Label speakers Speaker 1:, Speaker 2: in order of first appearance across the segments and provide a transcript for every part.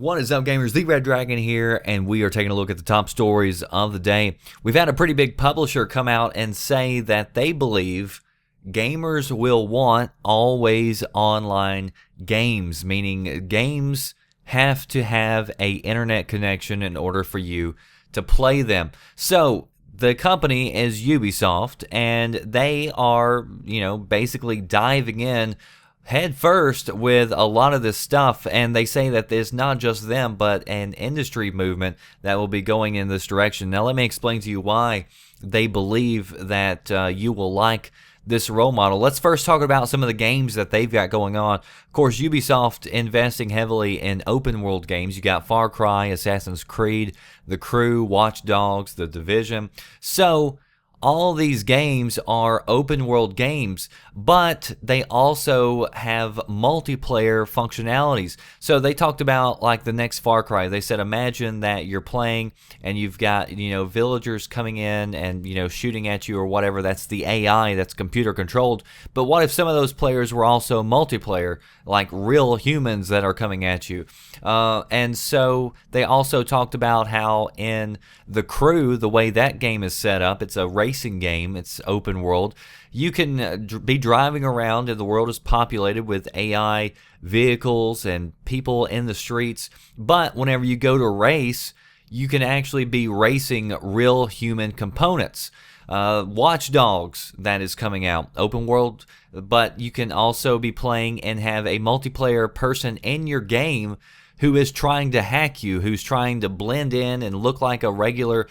Speaker 1: What is up, gamers? The Red Dragon here, and we are taking a look at the top stories of the day. We've had a pretty big publisher come out and say that they believe gamers will want always online games, meaning games have to have an internet connection in order for you to play them. So the company is Ubisoft, and they are, basically diving in head first with a lot of this stuff, and they say that it's not just them but an industry movement that will be going in this direction. Now let me explain to you why they believe that you will like this role model. Let's first talk about some of the games that they've got going on. Of course, Ubisoft investing heavily in open world games. You got Far Cry, Assassin's Creed, The Crew, Watch Dogs, The Division. So all these games are open world games, but they also have multiplayer functionalities. So they talked about like the next Far Cry. They said, imagine that you're playing and you've got, villagers coming in and, shooting at you or whatever. That's the AI, that's computer controlled. But what if some of those players were also multiplayer, like real humans that are coming at you? And so they also talked about how in The Crew, the way that game is set up, it's a racing game, it's open world. You can be driving around and the world is populated with AI vehicles and people in the streets, but whenever you go to race, you can actually be racing real human components. Watch Dogs, that is coming out, open world, but you can also be playing and have a multiplayer person in your game who is trying to hack you, who's trying to blend in and look like a regular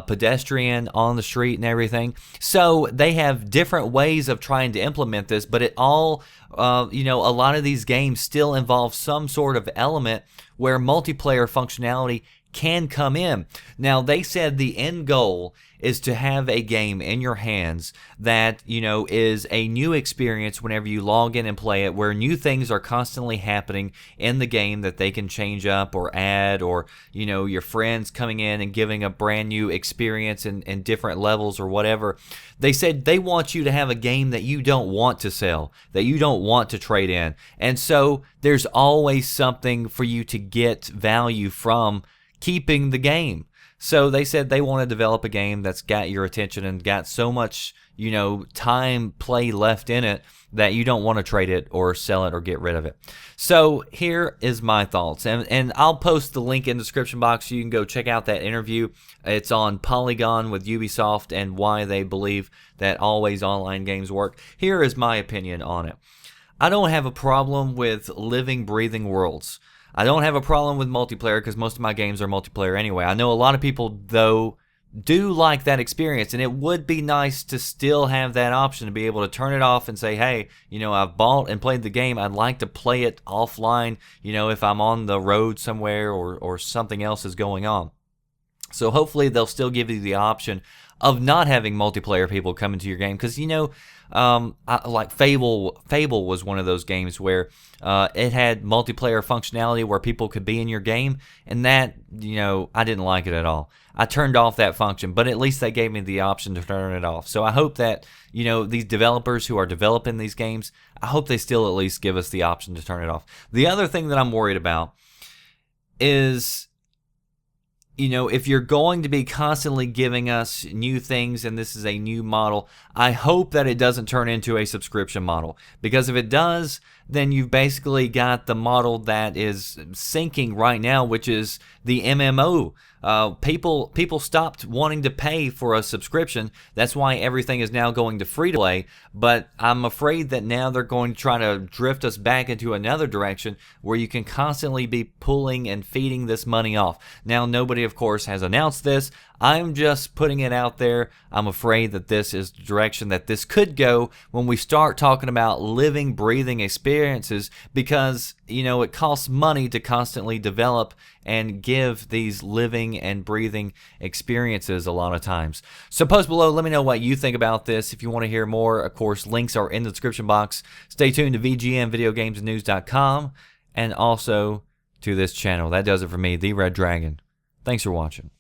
Speaker 1: pedestrian on the street and everything. So they have different ways of trying to implement this, but it all, a lot of these games still involve some sort of element where multiplayer functionality can come in. Now, they said the end goal is to have a game in your hands that, is a new experience whenever you log in and play it, where new things are constantly happening in the game that they can change up or add, or, your friends coming in and giving a brand new experience in different levels or whatever. They said they want you to have a game that you don't want to sell, that you don't want to trade in. And so there's always something for you to get value from keeping the game. So they said they want to develop a game that's got your attention and got so much, time play left in it that you don't want to trade it or sell it or get rid of it. So here is my thoughts, and I'll post the link in the description box so you can go check out that interview. It's on Polygon with Ubisoft and why they believe that always online games work. Here is my opinion on it. I don't have a problem with living, breathing worlds. I don't have a problem with multiplayer because most of my games are multiplayer anyway. I know a lot of people, though, do like that experience, and it would be nice to still have that option to be able to turn it off and say, hey, I've bought and played the game. I'd like to play it offline, if I'm on the road somewhere or something else is going on. So hopefully they'll still give you the option of not having multiplayer people come into your game, because like Fable was one of those games where it had multiplayer functionality where people could be in your game, and that I didn't like it at all. I turned off that function, but at least they gave me the option to turn it off. So I hope that these developers who are developing these games, I hope they still at least give us the option to turn it off. The other thing that I'm worried about is, if you're going to be constantly giving us new things and this is a new model, I hope that it doesn't turn into a subscription model. Because if it does, then you've basically got the model that is sinking right now, which is the MMO. People stopped wanting to pay for a subscription. That's why everything is now going to free to play. But I'm afraid that now they're going to try to drift us back into another direction where you can constantly be pulling and feeding this money off. Now, nobody, of course, has announced this. I'm just putting it out there. I'm afraid that this is the direction that this could go when we start talking about living, breathing experiences, because, it costs money to constantly develop and give these living and breathing experiences a lot of times. So post below, let me know what you think about this. If you want to hear more, of course, links are in the description box. Stay tuned to VGMVideoGamesNews.com and also to this channel. That does it for me, The Red Dragon. Thanks for watching.